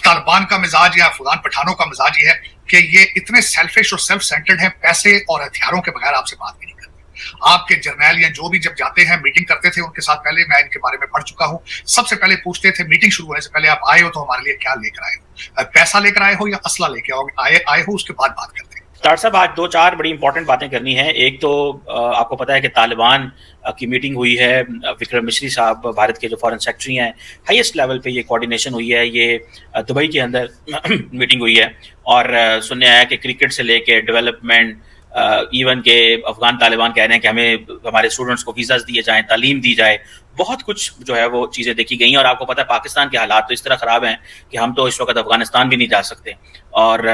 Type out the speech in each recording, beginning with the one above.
तालिबान का मिजाज या अफगान पठानों का मिजाज ये है कि ये इतने सेल्फिश और सेल्फ सेंटर्ड हैं, पैसे और हथियारों के बगैर आपसे बात भी नहीं करते। आपके जर्नैल या जो भी जब जाते हैं मीटिंग करते थे उनके साथ, पहले मैं इनके बारे में पढ़ चुका हूँ, सबसे पहले पूछते थे मीटिंग शुरू होने से पहले, आप आए हो तो हमारे लिए क्या लेकर आए हो, पैसा लेकर आए हो या असला लेकर आए हो, उसके बाद बात करते हैं। डॉक्टर साहब, आज 2-4 बड़ी इंपॉर्टेंट बातें करनी है। एक तो आपको पता है कि तालिबान की मीटिंग हुई है, विक्रम मिश्री साहब भारत के जो फॉरेन सेक्रेटरी हैं, हाईएस्ट लेवल पे ये कोऑर्डिनेशन हुई है, ये दुबई के अंदर मीटिंग हुई है। और सुनने आया कि क्रिकेट से लेके डेवलपमेंट, इवन के अफगान तालिबान कह रहे हैं कि हमें हमारे स्टूडेंट्स को वीज़ाज दिए जाएं, तालीम दी जाए, बहुत कुछ जो है वो चीज़ें देखी गई हैं। और आपको पता है पाकिस्तान के हालात तो इस तरह ख़राब हैं कि हम तो इस वक्त अफगानिस्तान भी नहीं जा सकते, और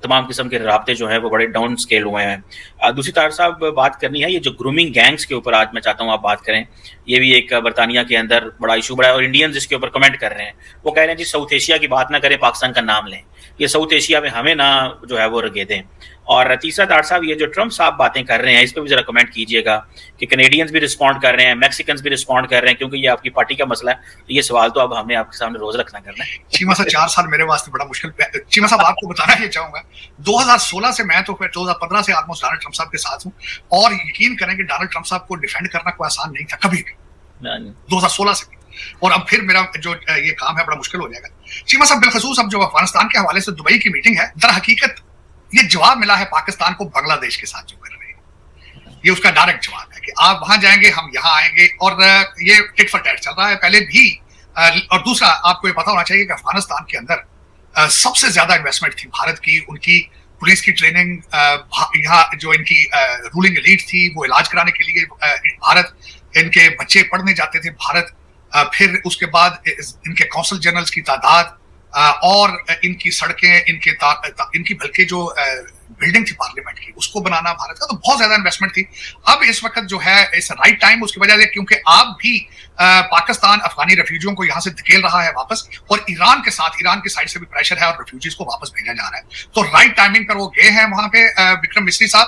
तमाम किस्म के राब्ते जो है वो बड़े डाउन स्केल हुए हैं। दूसरी तरफ साहब बात करनी है ये जो ग्रूमिंग गैंग्स के ऊपर, आज मैं चाहता हूँ आप बात करें। ये भी एक बरतानिया के अंदर बड़ा इशू बड़ा है, और इंडियंस इसके ऊपर कमेंट कर रहे हैं। वो कह रहे हैं जी साउथ एशिया की बात ना करें, पाकिस्तान का नाम लें, ये साउथ एशिया में हमें ना जो है वो रगे दें। और तीसरा डॉक्टर साहब, ये जो ट्रम्प साहब बातें कर रहे हैं इस पर भी जरा कमेंट कीजिएगा कि कैनेडियंस भी रिस्पॉन्ड कर रहे हैं, मैक्सिकन्स भी रिस्पॉन्ड कर रहे हैं, क्योंकि ये आपकी पार्टी का मसला है। तो ये सवाल तो अब हमने आपके सामने रोज रखना करना है। चीमा साहब 4 साल मेरे वास्ते बड़ा मुश्किल। चीमा साहब आपको बताना ये चाहूंगा, 2016 से मैं तो फिर 2015 से ऑलमोस्ट डोनाल्ड ट्रम्प साहब के साथ हूँ, और यकीन करें कि डोनाल्ड ट्रम्प साहब को डिफेंड करना कोई आसान नहीं था कभी भी, 2016 से भी। और अब फिर मेरा जो ये काम है बड़ा मुश्किल हो जाएगा। चीमा साहब बिलखसूस अब जो अफगानिस्तान के हवाले से दुबई की मीटिंग है, दर हकीकत ये जवाब मिला है पाकिस्तान को बांग्लादेश के साथ जो कर रहे हैं, ये उसका डायरेक्ट जवाब है कि आप वहां जाएंगे, हम यहाँ आएंगे, और ये टिट फॉर टैट चल रहा है पहले भी। और दूसरा आपको ये पता होना चाहिए कि अफगानिस्तान के अंदर सबसे ज्यादा इन्वेस्टमेंट थी भारत की, उनकी पुलिस की ट्रेनिंग, यहाँ जो इनकी रूलिंग एलीट थी वो इलाज कराने के लिए भारत, इनके बच्चे पढ़ने जाते थे भारत, फिर उसके बाद इनके कौंसल जनरल्स की तादाद, और इनकी सड़कें, इनकी बल्कि जो बिल्डिंग थी पार्लियामेंट की उसको बनाना भारत का, तो बहुत ज्यादा इन्वेस्टमेंट थी। अब इस वक्त जो है इस राइट टाइम, उसकी वजह से क्योंकि आप भी पाकिस्तान अफगानी रेफ्यूजियों को यहाँ से धकेल रहा है वापस, और ईरान के साथ, ईरान की साइड से भी प्रेशर है और रेफ्यूजीज को वापस भेजा जा रहा है, तो राइट टाइमिंग पर वो गए हैं वहां पे विक्रम मिश्री साहब,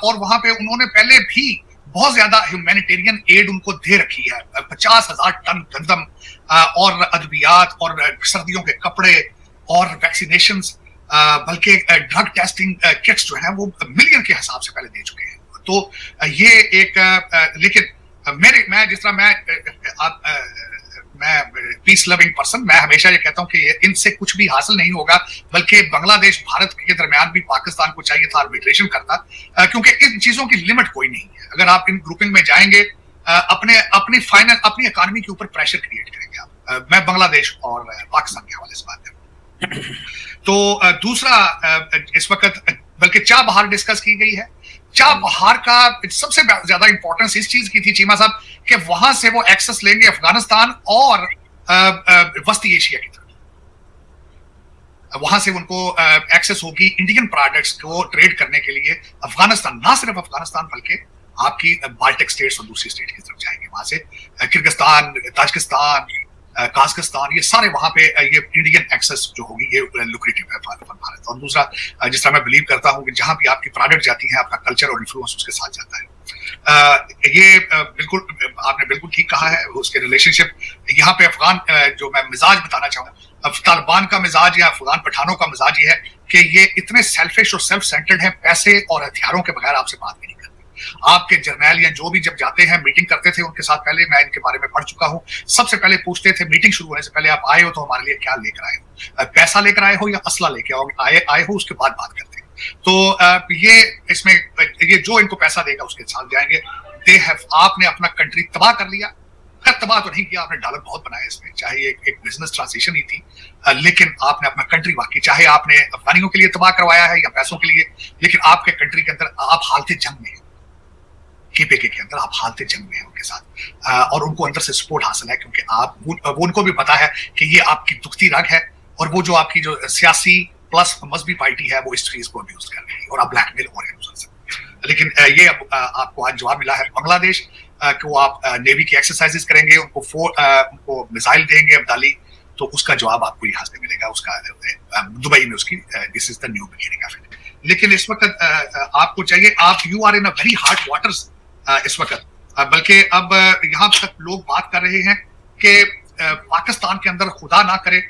और वहां पे उन्होंने पहले भी बहुत ज्यादा ह्यूमैनिटेरियन एड उनको दे रखी है, 50,000 टन गंदम और अद्वियात और सर्दियों के कपड़े और वैक्सीनेशंस, बल्कि ड्रग टेस्टिंग किट्स जो है वो मिलियन के हिसाब से पहले दे चुके हैं। तो ये एक लेकिन मैं जिस तरह मैं पीस लविंग पर्सन, मैं हमेशा ये कहता हूं कि इनसे कुछ भी हासिल नहीं होगा, बल्कि बांग्लादेश भारत के दरमियान भी पाकिस्तान को चाहिए था आर्बिट्रेशन करता, क्योंकि इन चीजों की लिमिट कोई नहीं है। अगर आप इन ग्रुपिंग में जाएंगे, अपनी इकॉनमी के ऊपर प्रेशर क्रिएट करेंगे आप। मैं बांग्लादेश और पाकिस्तान के हवाले से बात करूं तो दूसरा इस वक्त बल्कि चाबहार डिस्कस की गई है। चाबहार का सबसे ज्यादा इंपॉर्टेंस इस चीज की थी चीमा साहब कि वहां से वो एक्सेस लेंगे अफगानिस्तान और वस्ती एशिया की तरफ, वहां से उनको एक्सेस होगी इंडियन प्रोडक्ट्स को ट्रेड करने के लिए। अफगानिस्तान, ना सिर्फ अफगानिस्तान बल्कि आपकी बाल्टिक स्टेट्स और दूसरी स्टेट की तरफ जाएंगे, वहां से किर्गिस्तान, ताजिकिस्तान, काजाकिस्तान, ये सारे वहां पे ये इंडियन एक्सेस जो होगी ये लुक्रेटिव है भारत। और दूसरा जिस तरह मैं बिलीव करता हूँ कि जहां भी आपकी प्रोडक्ट जाती है आपका कल्चर और इन्फ्लुएंस उसके साथ जाता है। ये बिल्कुल आपने बिल्कुल ठीक कहा है, उसके रिलेशनशिप यहाँ पे अफगान जो मैं मिजाज बताना चाहूंगा, तालिबान का मिजाज या अफगान पठानों का मिजाज ये है कि ये इतने सेल्फिश और सेल्फ सेंटर्ड है, पैसे और हथियारों के बगैर आपसे बात भी नहीं करते। आपके जर्नैल या जो भी जब जाते हैं मीटिंग करते थे उनके साथ, पहले मैं इनके बारे में पढ़ चुका हूँ, सबसे पहले पूछते थे मीटिंग शुरू होने से पहले, आप आए हो तो हमारे लिए क्या लेकर आए हो, पैसा लेकर आए हो या असला लेकर आए हो, उसके बाद बात करते हैं। तो ये इसमें ये जो इनको पैसा देगा उसके साथ जाएंगे। आपने अपना कंट्री तबाह कर लिया, तबाह तो नहीं किया, आपने डॉलर बहुत बनाया इसमें, चाहे एक बिजनेस ट्रांजिशन ही थी, लेकिन आपने अपना कंट्री वाकई, चाहे आपने अफगानियों के लिए तबाह करवाया है या पैसों के लिए, लेकिन आपके कंट्री के अंदर आप हालते जंग में हैं, KPK के अंदर आप हालते जंग में हैं उनके साथ, और उनको अंदर से सपोर्ट हासिल है, क्योंकि वो उनको भी पता है कि ये आपकी दुखती रग है, और वो जो आपकी जो सियासी प्लस मजहबी पार्टी है वो इस चीज को अब्यूज कर रही है और आप ब्लैकमेल हो रहे हैं उससे। लेकिन ये अब आपको आज जवाब मिला है बांग्लादेश कि वो आप नेवी की एक्सरसाइजेस करेंगे, उनको मिसाइल देंगे अब्दाली, तो उसका जवाब आपको यहाँ से मिलेगा, उसका दुबई में उसकी this is the new beginning of it. लेकिन इस वक्त आपको चाहिए, आप you are in a very hard waters इस वक्त, बल्कि अब यहाँ तक लोग बात कर रहे हैं कि पाकिस्तान के अंदर खुदा ना करे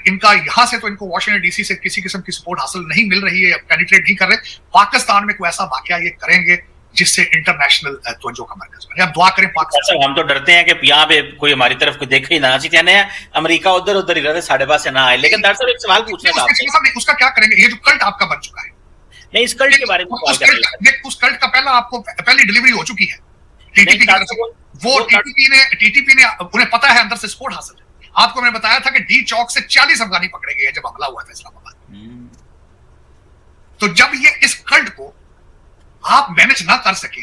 इनका यहां से तो इनको वॉशिंगटन डीसी से किसी किस्म की सपोर्ट हासिल नहीं मिल रही है, पेनिट्रेट नहीं कर रहे। पाकिस्तान में कोई ऐसा वाकया ये करेंगे जिससे इंटरनेशनल तवज्जो का मरकज बने। अब दुआ करें पाकिस्तान। हम तो डरते हैं कि यहाँ पे कोई हमारी तरफ कोई देखे ही ना, ਅਸੀਂ कहने हैं अमेरिका उधर ही रहे, साढ़े पास से ना आए। लेकिन डॉक्टर साहब एक सवाल पूछना था आपसे, उसका क्या करेंगे? ये जो कल्ट आपका बन चुका है, नहीं इस कल्ट के बारे में उस कल्ट का पहला आपको पहली डिलीवरी हो चुकी है टीटीपी की तरफ से। वो टीटीपी ने उन्हें पता है अंदर से सपोर्ट हासिल है। आपको मैंने बताया था कि डी चौक से 40 अफगानी पकड़े गए जब हमला हुआ था इस्लामाबाद। तो जब ये इस कल्ट को आप मैनेज ना कर सके,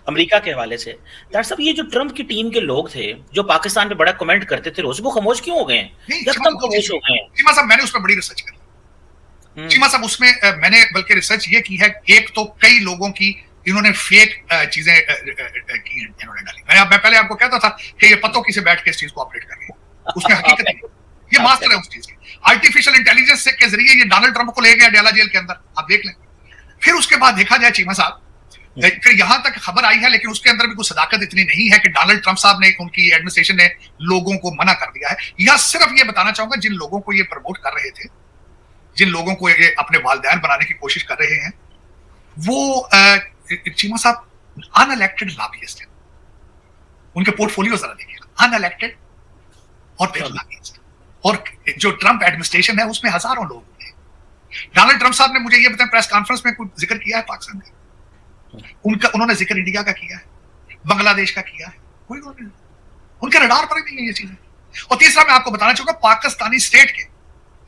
अमेरिका के हवाले से डॉक्टर साहब, ये जो ट्रंप की टीम के लोग थे जो पाकिस्तान पे बड़ा कमेंट करते थे रोज, वो खामोश क्यों हो गए हैं? एकदम खामोश हो गए हैं। चीमा साहब मैंने उस पर बड़ी रिसर्च करी। चीमा साहब उसमें मैंने बल्कि रिसर्च ये की है, एक तो कई लोगों की इन्होंने फेक चीजें की इन्होंने डाली। मैं पहले आपको कहता था कि ये पतों की से बैठ के इस चीज को ऑपरेट कर रही है, उसमें हकीकत नहीं, ये मास्टर है उस चीज के। आर्टिफिशियल इंटेलिजेंस के जरिए ये डोनाल्ड ट्रंप को ले गया डेला जेल के अंदर, आप देख लें। फिर उसके बाद देखा जाए चीमा साहब, फिर यहां तक खबर आई है, लेकिन उसके अंदर भी कुछ सदाकत इतनी नहीं है कि डोनाल्ड ट्रंप साहब ने, उनकी एडमिनिस्ट्रेशन ने लोगों को मना कर दिया है। यह सिर्फ ये बताना चाहूंगा, जिन लोगों को ये प्रमोट कर रहे थे, जिन लोगों को ये अपने वालिदैन बनाने की कोशिश कर रहे हैं, वो चीमा साहब अनइलेक्टेड लॉबियिस्ट हैं। उनके पोर्टफोलियो जरा देखिए, अनइलेक्टेड और फिर लॉबियिस्ट। और जो ट्रंप एडमिनिस्ट्रेशन है उसमें हजारों लोग हैं। डोनाल्ड ट्रंप साहब ने मुझे ये बताया, प्रेस कॉन्फ्रेंस में कुछ जिक्र किया है पाकिस्तान का? उन्होंने जिक्र इंडिया का किया है, बांग्लादेश का किया है, कोई उनके रडार पर ही नहीं है ये चीजें। और तीसरा मैं आपको बताना चाहूंगा, पाकिस्तानी स्टेट के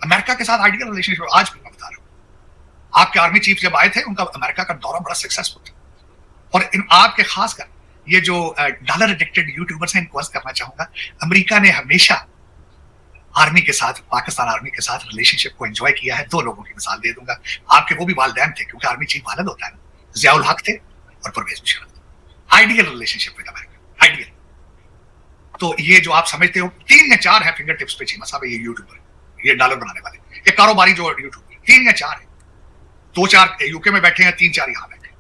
अमेरिका के साथ आइडियल रिलेशनशिप, आज भी मैं बता रहा हूं। आपके आर्मी चीफ जब आए थे, उनका अमेरिका का दौरा बड़ा सक्सेसफुल था। और इन आपके खासकर ये जो डॉलर एडिक्टेड यूट्यूबर्स हैं, इनको अर्ज करना चाहूंगा, अमेरिका ने हमेशा आर्मी के साथ, पाकिस्तान आर्मी के साथ रिलेशनशिप को एंजॉय किया है। दो लोगों की मिसाल दे दूंगा, आपके वो भी वालिदैन थे, क्योंकि आर्मी चीफ वालिद होता है ना, ज़ियाउल हक थे और Pervez Musharraf. Ideal relationship with America, ideal. तो ये जो आप समझते हो 3 या 4 है फिंगर टिप्स पे चीमा साहब, ये यूट्यूबर, ये डॉलर बनाने वाले, ये कारोबारी जो यूट्यूबर 3 या 4 है। 2-4 यूके में बैठे हैं, 3-4 यहां बैठे हैं।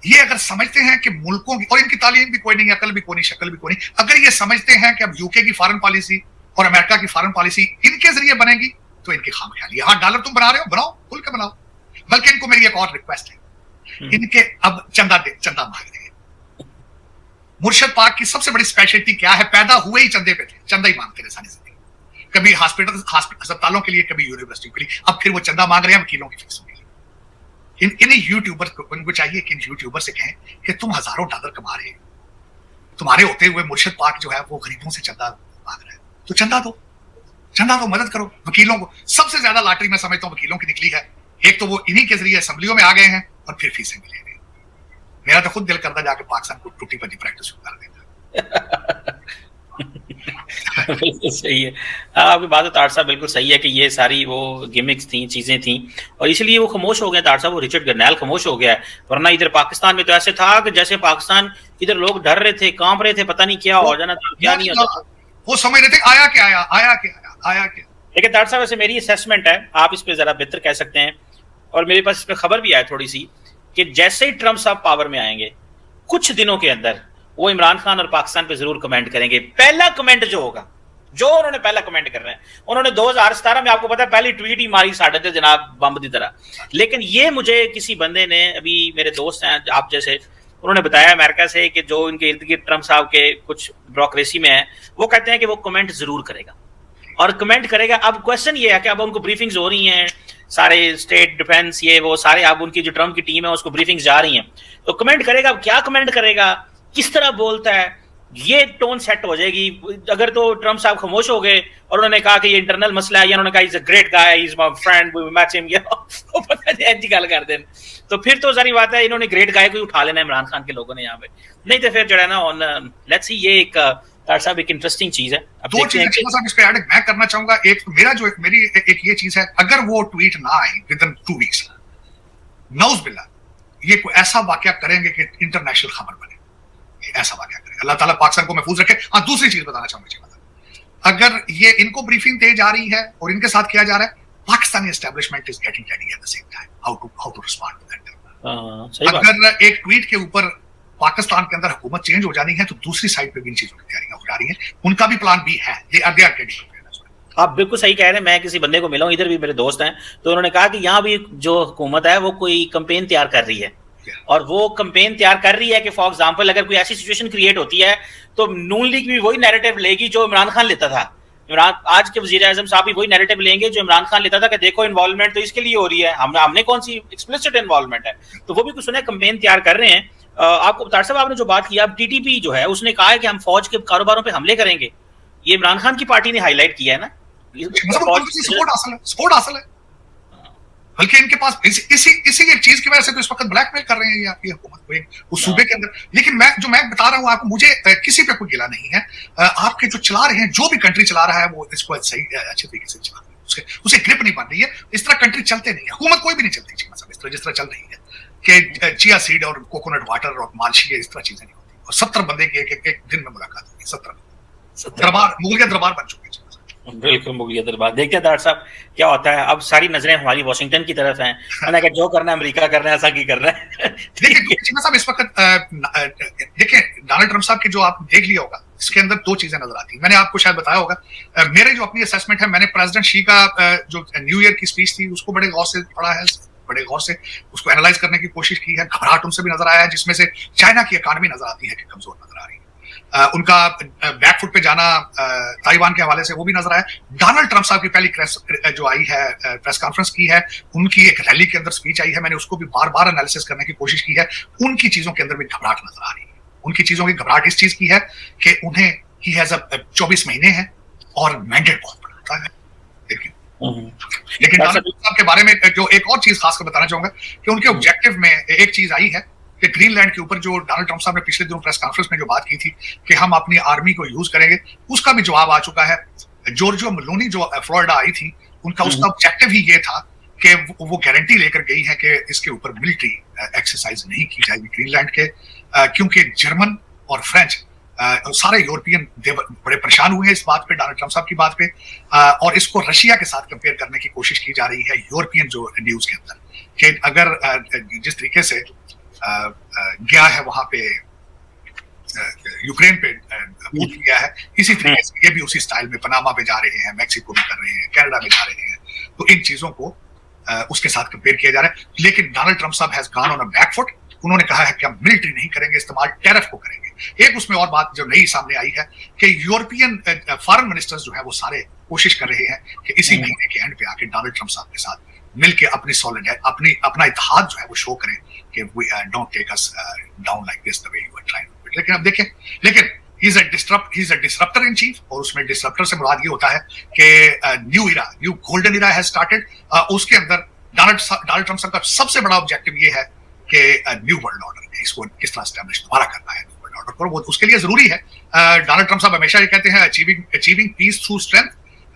ये अगर समझते हैं कि मुल्कों की, और इनकी तालीम भी कोई नहीं, अकल भी कोई नहीं, शक्ल भी कोई नहीं, अगर ये समझते हैं कि अब यूके की फॉरेन पॉलिसी और अमेरिका की फॉरेन पॉलिसी इनके जरिए बनेगी, तो इनकी खामख्याली। हाँ डॉलर तुम बना रहे हो, बनाओ, खुल के बनाओ। बल्कि इनको मेरी एक और रिक्वेस्ट है, इनके अब चंदा मांग रहे हैं। मुर्शद पाक की सबसे बड़ी स्पेशलिटी क्या है? पैदा हुए ही चंदे पे थे, चंदा ही मांगते रहे सारी जिंदगी। कभी अस्पतालों के लिए, कभी यूनिवर्सिटी के लिए, अब फिर वो चंदा मांग रहे हैं वकीलों की फीसों के लिए। इन यूट्यूबर को, इनको चाहिए कि इन यूट्यूबर से कहें कि तुम हजारों डॉलर कमा रहे हो, तुम्हारे होते हुए मुर्शद पाक जो है वो गरीबों से चंदा मांग रहा है, तो चंदा दो, मदद करो। वकीलों को सबसे ज्यादा लॉटरी मैं समझता हूँ वकीलों की निकली है। एक तो वो इन्हीं के जरिए असेंबलियों में आ गए हैं, और फिर फीसें भी ले गए। मेरा तो खुद दिल करता जाके पाकिस्तान को टूटी पटी प्रैक्टिस शुरू कर देना। बिल्कुल सही है, आपकी बात तार साहब बिल्कुल सही है कि ये सारी वो गिमिक्स थी, चीजें थी, और इसलिए वो खामोश हो गए। तार साहब, वो रिचर्ड गर्नैल खामोश हो गया है, वरना इधर पाकिस्तान में तो ऐसे था कि जैसे पाकिस्तान, इधर लोग डर रहे थे, कांप रहे थे, पता नहीं क्या हो जाना था, क्या नहीं होता। वो समझ रहे थे आया क्या। लेकिन तार साहब, वैसे मेरी असेसमेंट है, आप इस पे जरा बेहतर कह सकते हैं, और मेरे पास इस पे खबर भी आया थोड़ी सी, कि जैसे ही ट्रंप साहब पावर में आएंगे, कुछ दिनों के अंदर वो इमरान खान और पाकिस्तान पे जरूर कमेंट करेंगे। पहला कमेंट जो होगा, जो उन्होंने पहला कमेंट कर रहे हैं, उन्होंने 2017 में आपको पता है पहली ट्वीट ही मारी साढ़े थे जनाब बम की तरह। लेकिन ये मुझे किसी बंदे ने, अभी मेरे दोस्त हैं आप जैसे, उन्होंने बताया अमेरिका से कि जो इनके इर्द गिर्द ट्रंप साहब के कुछ ब्यूरोक्रेसी में है, वो कहते हैं कि वो कमेंट जरूर करेगा और कमेंट करेगा। अब क्वेश्चन ये है कि अब उनको ब्रीफिंग्स हो रही हैं, सारे स्टेट डिफेंस ये वो सारे, अब उनकी जो ट्रंप की टीम है उसको ब्रीफिंग्स जा रही हैं, तो कमेंट करेगा। अब क्या कमेंट करेगा, किस तरह बोलता है, ये टोन सेट हो जाएगी। अगर तो ट्रंप साहब खामोश हो गए और उन्होंने कहा कि ये इंटरनल मसला है, या उन्होंने कहा is a great guy, is my friend, we match him, वो पता नहीं ऐसी गल कर दें, तो फिर तो सारी बात है, इन्होंने ग्रेट गाय को उठा लेना इमरान खान के लोगों ने यहाँ पे, नहीं तो फिर जो है ना ऑन लेट्स सी। ये एक साहब एक इंटरेस्टिंग चीज है। अब दो चीजें साहब इस पे ऐड मैं करना चाहूंगा। एक मेरी एक ये चीज है, अगर वो ट्वीट ना आए विद इन 2 वीक्स, नौज बिल्ला ये कोई ऐसा वाकया करेंगे कि इंटरनेशनल खबर बने, ऐसा वाकया करेंगे। अल्लाह ताला पाकिस्तान को महफूज रखे। हाँ, दूसरी चीज बताना चाहूंगा, अगर ये इनको ब्रीफिंग दी जा रही है और इनके साथ किया जा रहा है, Pakistani establishment is getting ready at the same time how to respond to that. अगर एक ट्वीट के ऊपर पाकिस्तान के अंदर हुकूमत चेंज हो जानी है तो दूसरी साइड पे भी इन चीजों की तैयारियां हो जा रही हैं, उनका भी प्लान भी है, दे आर रेडी। आप बिल्कुल सही कह रहे हैं। मैं किसी बंदे को मिला हूँ, इधर भी मेरे दोस्त हैं, तो उन्होंने कहा कि यहाँ भी जो हुकूमत है वो कोई कैंपेन तैयार कर रही है, और वो कैंपेन तैयार कर रही है कि फॉर एग्जांपल अगर कोई ऐसी सिचुएशन क्रिएट होती है तो नून लीग भी वही नैरेटिव लेगी जो इमरान खान लेता था। इमरान आज के वजीर आजम साहब भी वही नैरेटिव लेंगे जो इमरान खान लेता था कि देखो इन्वॉल्वमेंट तो इसके लिए हो रही है, हमने कौन सी एक्सप्लिसिट इन्वॉल्वमेंट है। तो वो भी कुछ सुने कैंपेन तैयार कर रहे हैं। आपको तार साहब आपने जो बात की, अब टीटीपी जो है उसने कहा है कि हम फौज के कारोबारों पर हमले करेंगे, ये इमरान खान की पार्टी ने हाईलाइट किया है ना, सपोर्ट हासिल है, बल्कि इनके पास इसी एक चीज की वजह से तो इस वक्त ब्लैकमेल कर रहे हैं ये आपकी हुकूमत को उस सूबे के अंदर। लेकिन मैं बता रहा हूं आपको, मुझे किसी पे कोई गिला नहीं है। आपके जो चला रहे हैं, जो भी कंट्री चला रहा है वो इसको सही अच्छे तरीके से चला रहा है, उसे ग्रिप नहीं बन रही है। इस तरह कंट्री चलते नहीं है, हुकूमत कोई भी नहीं चलती इस तरह जिस तरह चल रही है कि चिया सीड और कोकोनट वाटर और मालशी इस तरह चीजें नहीं होती। और 70 बंदे की एक दिन में मुलाकात होगी, 70 दरबार, मुगलिया दरबार बन चुके हैं। बिल्कुल मुगलिया दरबार। देखते हैं डॉक्टर साहब क्या होता है। अब सारी नजरें हमारी वॉशिंगटन की तरफ हैं, मैंने कहा जो करना है अमेरिका कर रहा है, ऐसा की कर रहा है। देखिए साहब, इस वक्त देखिए डोनाल्ड ट्रंप साहब की जो आप देख लिया होगा, इसके अंदर दो चीजें नजर आती हैं। मैंने आपको शायद बताया होगा, मेरे जो अपनी असेसमेंट है, मैंने प्रेसिडेंट शी का जो न्यू ईयर की स्पीच थी उसको बड़े गौर से पढ़ा है, बड़े गौर से उसको एनालाइज करने की कोशिश की है। घबराहट उनसे भी नजर आया है, जिसमें से चाइना की इकॉनमी नजर आती है कि कमजोर नजर आ रही है। उनका बैकफुट पे जाना ताइवान के हवाले से वो भी नजर आया। डोनाल्ड ट्रंप साहब की पहली जो आई है प्रेस कॉन्फ्रेंस की है, उनकी एक रैली के अंदर स्पीच आई है, मैंने उसको भी बार बार एनालिसिस करने की कोशिश की है। उनकी चीजों के अंदर भी घबराहट नजर आ रही है। उनकी चीजों की घबराहट इस चीज की है कि उन्हें ही हैज 24 महीने हैं और मैंडेट बहुत बड़ा है। लेकिन डोनाल्ड साहब के बारे में जो एक और चीज खासकर बताना चाहूंगा कि उनके ऑब्जेक्टिव में एक चीज आई है कि ग्रीनलैंड के ऊपर जो डोनाल्ड ट्रंप साहब ने पिछले दिनों प्रेस कॉन्फ्रेंस में जो बात की थी कि हम अपनी आर्मी को यूज करेंगे, उसका भी जवाब आ चुका है। जॉर्जिया मेलोनी जो फ्लोरिडा आई थी, उनका उसका ऑब्जेक्टिव ही ये था कि वो गारंटी लेकर गई है कि इसके ऊपर मिलिट्री एक्सरसाइज नहीं की जाएगी ग्रीनलैंड के, क्योंकि जर्मन और फ्रेंच सारे यूरोपियन बड़े परेशान हुए हैं इस बात पे, डोनाल्ड ट्रंप साहब की बात पे, और इसको रशिया के साथ कंपेयर करने की कोशिश की जा रही है यूरोपियन जो न्यूज के अंदर, कि अगर जिस तरीके से गया है वहां पे यूक्रेन पे किया है, इसी तरीके से ये भी उसी स्टाइल में पनामा पे जा रहे हैं, मैक्सिको में कर रहे हैं, कनाडा में जा रहे हैं। तो इन चीजों को उसके साथ कंपेयर किया जा रहा है। लेकिन डोनाल्ड ट्रंप साहब has gone on a backfoot. उन्होंने कहा है कि हम मिलिट्री नहीं करेंगे इस्तेमाल, टेरिफ को करेंगे। एक उसमें और बात जो नई सामने आई है कि यूरोपियन फॉरेन मिनिस्टर्स जो है वो सारे कोशिश कर रहे हैं कि इसी महीने के एंड पे आके डोनाल्ड ट्रंप साहब के साथ मिलके अपनी सॉलिड अपना इत्तेहाद जो है वो शो करें कि we don't take us down like this the way you are trying. लेकिन अब देखें, लेकिन he is a disruptor in chief, और उसमें डिसरप्टर से मुराद ये होता है कि new golden era has started. उसके अंदर डोनाल्ड ट्रंप साहब का सबसे बड़ा ऑब्जेक्टिव ये है कि न्यू वर्ल्ड ऑर्डर, इसको किस तरह एस्टैब्लिश दोबारा करना है न्यू वर्ल्ड ऑर्डर को, वो उसके लिए जरूरी है। डोनाल्ड ट्रंप साहब हमेशा ये कहते हैं अचीविंग पीस थ्रू स्ट्रेंथ,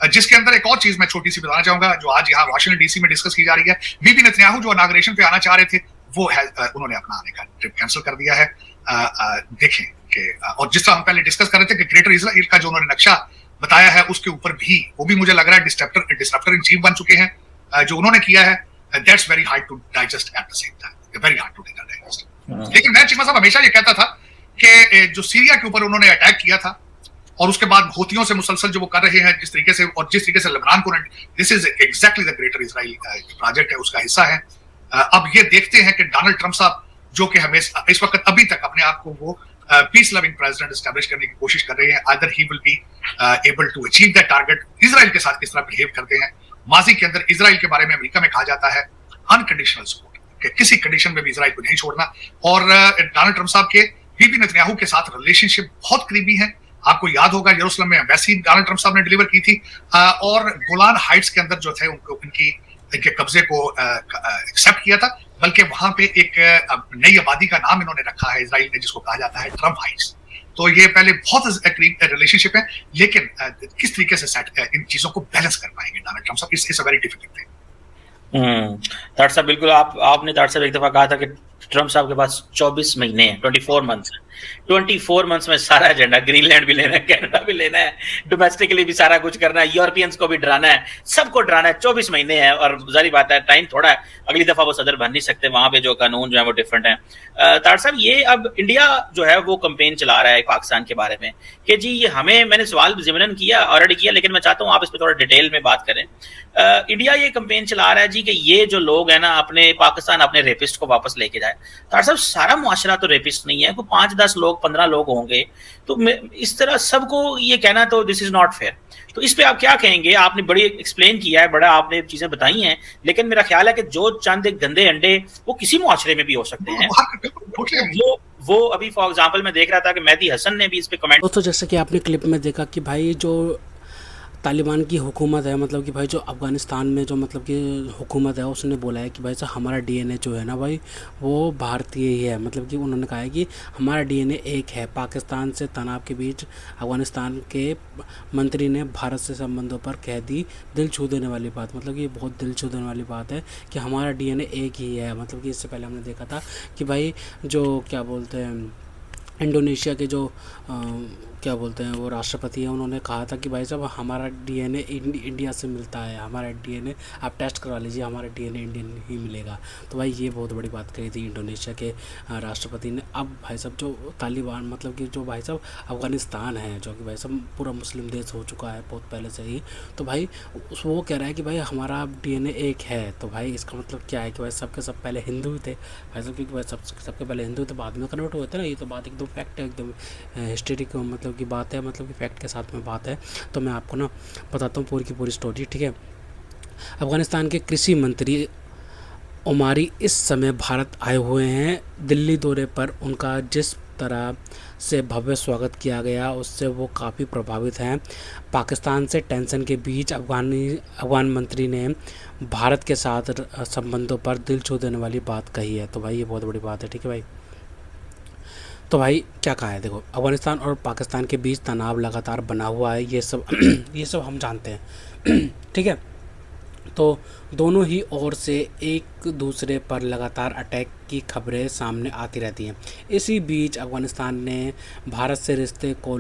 जिसके अंदर एक और चीज मैं छोटी सी बताना चाहूंगा जो आज यहाँ वाशिंगटन डीसी में डिस्कस की जा रही है। बीबी नेतन्याहू जो इनॉग्रेशन पे आना चाह रहे थे, वो उन्होंने अपना आने का ट्रिप कैंसिल कर दिया है। देखें कि और जिस तरह हम पहले डिस्कस कर रहे थे कि ग्रेटर इजराइल का जो उन्होंने नक्शा बताया है, उसके ऊपर भी वो भी मुझे लग रहा है डिस्ट्रप्टर इन चीफ बन चुके हैं। जो उन्होंने किया है, that's very hard to digest at the same time, very hard to digest. लेकिन मैं चीमा साहब हमेशा ये कहता था कि जो सीरिया के ऊपर उन्होंने अटैक किया था और उसके बाद होतियों से मुसलसल जो वो कर रहे हैं जिस तरीके से, और जिस तरीके से लेबनान को, this is exactly the greater Israel project है, उसका हिस्सा है। अब ये देखते हैं कि डोनाल्ड ट्रंप साहब जो कि हमेशा इस वक्त अभी तक अपने आप को वो पीस लविंग प्रेसिडेंट एस्टैब्लिश करने की कोशिश कर रहे हैं, either he will be able to achieve that target. Israel के साथ किस तरह बिहेव करते हैं, माजी के अंदर इजराइल के बारे में अमेरिका में कहा जाता है अनकंडीशनल सपोर्ट, कि किसी कंडीशन में भी इजराइल को नहीं छोड़ना। और डोनाल्ड ट्रंप साहब के बीबी नेतन्याहू के साथ रिलेशनशिप बहुत करीबी है। आपको याद होगा यरूशलेम में एम्बेसी डोनाल्ड ट्रंप साहब ने डिलीवर की थी, और गोलान हाइट्स के अंदर जो थे उनको इनके कब्जे को एक्सेप्ट किया था, बल्कि वहां पे एक नई आबादी का नाम इन्होंने रखा है इजराइल ने, जिसको कहा जाता है ट्रंप हाइट्स। तो ये पहले बहुत करीब रिलेशनशिप है, लेकिन किस तरीके से इन चीजों को बैलेंस कर पाएंगे डोनाल्ड ट्रंप साहब, it's a very difficult thing. Doctor साहब बिल्कुल आपने डॉक्टर साहब एक दफा कहा था कि ट्रंप साहब के पास 24 महीने हैं, 24 मंथ्स हैं। 24 मंथ्स में सारा एजेंडा, ग्रीनलैंड भी लेना है, कनाडा भी लेना है, डोमेस्टिकली भी सारा कुछ करना है, यूरोपियंस को भी डराना है, सबको डराना है। 24 महीने है और जारी बात है टाइम थोड़ा है, अगली दफा वो सदर बन नहीं सकते, वहां पे जो कानून जो है वो डिफरेंट है। तार साहब, ये अब इंडिया जो है वो कंपेन चला रहा है पाकिस्तान के बारे में कि जी ये हमें, मैंने सवाल जिमरन किया ऑलरेडी किया, लेकिन मैं चाहता हूँ आप इस पर थोड़ा डिटेल में बात करें। इंडिया ये कंपेन चला रहा है जी कि ये जो लोग हैं ना, अपने पाकिस्तान अपने रेपिस्ट को वापस लेके जाए। तार साहब, सारा मुआशरा तो रेपिस्ट नहीं है, कोई 5-10 लोग 15 लोग होंगे, तो इस तरह सबको ये कहना तो दिस इज नॉट फेयर। तो इस पे आप क्या कहेंगे? आपने बड़ी एक्सप्लेन किया है, बड़ा आपने चीजें बताई हैं, लेकिन मेरा ख्याल है कि जो चंद एक गंदे अंडे वो किसी मुआशरे में भी हो सकते हैं, वो अभी फॉर एग्जांपल मैं देख रहा था कि मेहदी हसन ने भी इस पे कमेंट। दोस्तों, जैसे कि आपने क्लिप में देखा कि भाई जो तालिबान की हुकूमत है, मतलब कि भाई जो अफ़गानिस्तान में जो मतलब कि हुकूमत है, उसने बोला है कि भाई साहब हमारा डीएनए जो है ना भाई, वो भारतीय ही है। मतलब कि उन्होंने कहा है कि हमारा डीएनए एक है। पाकिस्तान से तनाव के बीच अफ़गानिस्तान के मंत्री ने भारत से संबंधों पर कह दी दिल छू देने वाली बात। मतलब कि ये बहुत दिल छू देने वाली बात है कि हमारा डीएनए एक ही है। मतलब कि इससे पहले हमने देखा था कि भाई जो क्या बोलते हैं, इंडोनेशिया के जो क्या बोलते हैं वो राष्ट्रपति हैं, उन्होंने कहा था कि भाई साहब हमारा डीएनए इंडिया से मिलता है, हमारा डीएनए आप टेस्ट करवा लीजिए, हमारा डीएनए इंडियन ही मिलेगा। तो भाई ये बहुत बड़ी बात कही थी इंडोनेशिया के राष्ट्रपति ने। अब भाई साहब जो तालिबान, मतलब कि जो भाई साहब अफ़गानिस्तान है, जो कि भाई साहब पूरा मुस्लिम देश हो चुका है बहुत पहले से ही, तो भाई वो कह रहा है कि भाई हमारा डीएनए एक है। तो भाई इसका मतलब क्या है कि भाई सबके सब पहले हिंदू ही थे भाई साहब, क्योंकि भाई सबके पहले हिंदू थे, बाद में कन्वर्ट हुए थे ना। ये तो बात एकदम फैक्ट है, एकदम हिस्ट्रिक मतलब की बात है, मतलब कि फैक्ट के साथ में बात है। तो मैं आपको ना बताता हूँ पूरी की पूरी स्टोरी, ठीक है। अफ़गानिस्तान के कृषि मंत्री ओमारी इस समय भारत आए हुए हैं। दिल्ली दौरे पर उनका जिस तरह से भव्य स्वागत किया गया उससे वो काफ़ी प्रभावित हैं। पाकिस्तान से टेंशन के बीच अफ़गान मंत्री ने भारत के साथ संबंधों पर दिल छू देने वाली बात कही है। तो भाई ये बहुत बड़ी बात है, ठीक है भाई। तो भाई क्या कहा है, देखो, अफ़गानिस्तान और पाकिस्तान के बीच तनाव लगातार बना हुआ है, ये सब ये सब हम जानते हैं ठीक है। तो दोनों ही ओर से एक दूसरे पर लगातार अटैक की खबरें सामने आती रहती हैं। इसी बीच अफ़गानिस्तान ने भारत से रिश्तों को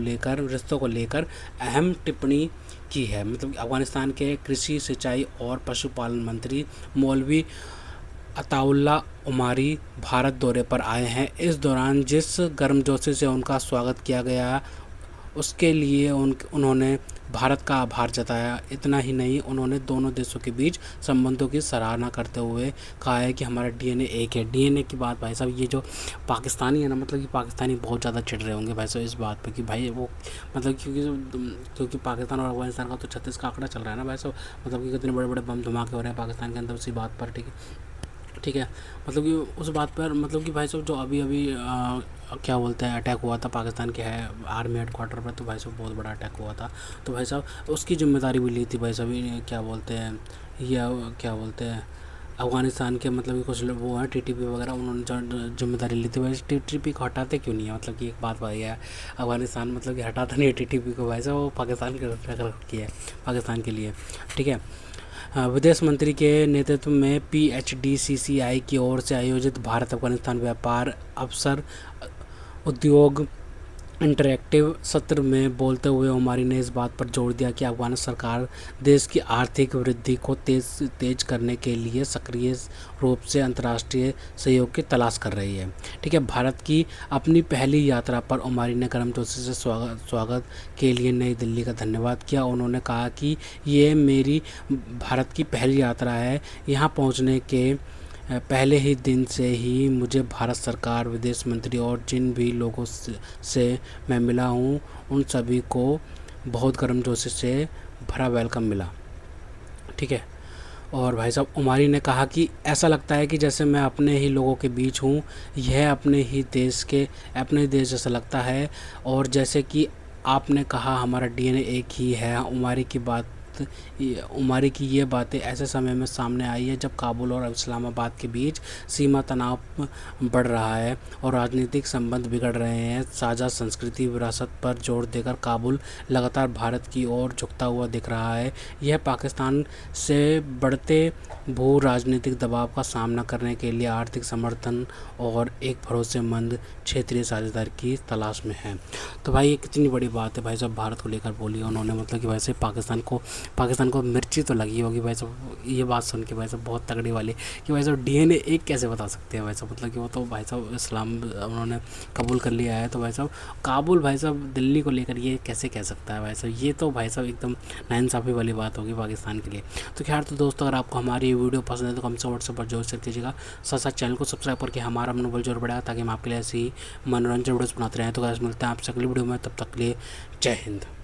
लेकर अहम टिप्पणी की है। मतलब अफ़गानिस्तान के कृषि, सिंचाई और पशुपालन मंत्री मौलवी अताउल्ला उमारी भारत दौरे पर आए हैं। इस दौरान जिस गर्मजोशी से उनका स्वागत किया गया उसके लिए उन्होंने भारत का आभार जताया। इतना ही नहीं, उन्होंने दोनों देशों के बीच संबंधों की सराहना करते हुए कहा है कि हमारा डीएनए एक है। डीएनए की बात भाई साहब, ये जो पाकिस्तानी है ना, मतलब कि पाकिस्तानी बहुत ज़्यादा चिढ़ रहे होंगे भाई साहब इस बात पे कि भाई वो मतलब क्योंकि पाकिस्तान और अफगानिस्तान का तो 36 का आंकड़ा चल रहा है ना भाई साहब। मतलब कि कितने बड़े बड़े बम धमाके हो रहे हैं पाकिस्तान के अंदर उसी बात पर, ठीक है। मतलब कि उस बात पर, मतलब कि भाई साहब जो अभी क्या बोलते हैं अटैक हुआ था पाकिस्तान के आर्मी हेड क्वार्टर पर, तो भाई साहब बहुत बड़ा अटैक हुआ था। तो भाई साहब उसकी जिम्मेदारी भी ली थी भाई साहब, क्या बोलते हैं अफ़गानिस्तान के, मतलब कि कुछ वो हैं टीटीपी वगैरह, उन्होंने जिम्मेदारी ली थी। भाई टीटीपी को हटाते क्यों नहीं है? मतलब कि एक बात भाई है, अफ़गानिस्तान मतलब कि हटाता नहीं है टीटीपी को भाई साहब, वो पाकिस्तान के रखी है पाकिस्तान के लिए, ठीक है। विदेश मंत्री के नेतृत्व में PHDCCI की ओर से आयोजित भारत अफगानिस्तान व्यापार अवसर उद्योग इंटरैक्टिव सत्र में बोलते हुए ओमारी ने इस बात पर जोर दिया कि अफगान सरकार देश की आर्थिक वृद्धि को तेज करने के लिए सक्रिय रूप से अंतर्राष्ट्रीय सहयोग की तलाश कर रही है, ठीक है। भारत की अपनी पहली यात्रा पर ओमारी ने गर्मजोशी से स्वागत के लिए नई दिल्ली का धन्यवाद किया। उन्होंने कहा कि ये मेरी भारत की पहली यात्रा है। यहाँ पहुँचने के पहले ही दिन से ही मुझे भारत सरकार, विदेश मंत्री और जिन भी लोगों से मैं मिला हूँ उन सभी को बहुत गर्मजोशी से भरा वेलकम मिला, ठीक है। और भाई साहब उमारी ने कहा कि ऐसा लगता है कि जैसे मैं अपने ही लोगों के बीच हूँ, यह अपने देश जैसा लगता है। और जैसे कि आपने कहा हमारा डीएनए एक ही है। उमारी की बात उमारी की ये बातें ऐसे समय में सामने आई है जब काबुल और इस्लामाबाद के बीच सीमा तनाव बढ़ रहा है और राजनीतिक संबंध बिगड़ रहे हैं। साझा संस्कृति विरासत पर जोर देकर काबुल लगातार भारत की ओर झुकता हुआ दिख रहा है। यह पाकिस्तान से बढ़ते भू राजनीतिक दबाव का सामना करने के लिए आर्थिक समर्थन और एक भरोसेमंद क्षेत्रीय साझेदार की तलाश में है। तो भाई ये कितनी बड़ी बात है भाई साहब भारत को लेकर बोली उन्होंने, मतलब कि वैसे पाकिस्तान को मिर्ची तो लगी होगी भाई साहब ये बात सुन के भाई साहब, बहुत तगड़ी वाली कि भाई साहब डीएनए एक कैसे बता सकते हैं भाई साहब, मतलब कि वो तो भाई साहब इस्लाम उन्होंने कबूल कर लिया है। तो भाई साहब काबुल भाई साहब दिल्ली को लेकर ये कैसे कह सकता है भाई साहब, ये तो भाई साहब एकदम नाइंसाफ़ी वाली बात होगी पाकिस्तान के लिए। तो खैर तो दोस्तों अगर आपको हमारी ये वीडियो पसंद है तो हमसे व्हाट्सएप पर जोर शेयर कीजिएगा, साथ साथ चैनल को सब्सक्राइब करके हमारा मनोबल जोर बढ़ाएगा ताकि हम आपके लिए ऐसी मनोरंजन वीडियोस बनाते रहें। तो गाइस मिलते हैं आपसे अगली वीडियो में, तब तक के लिए जय हिंद।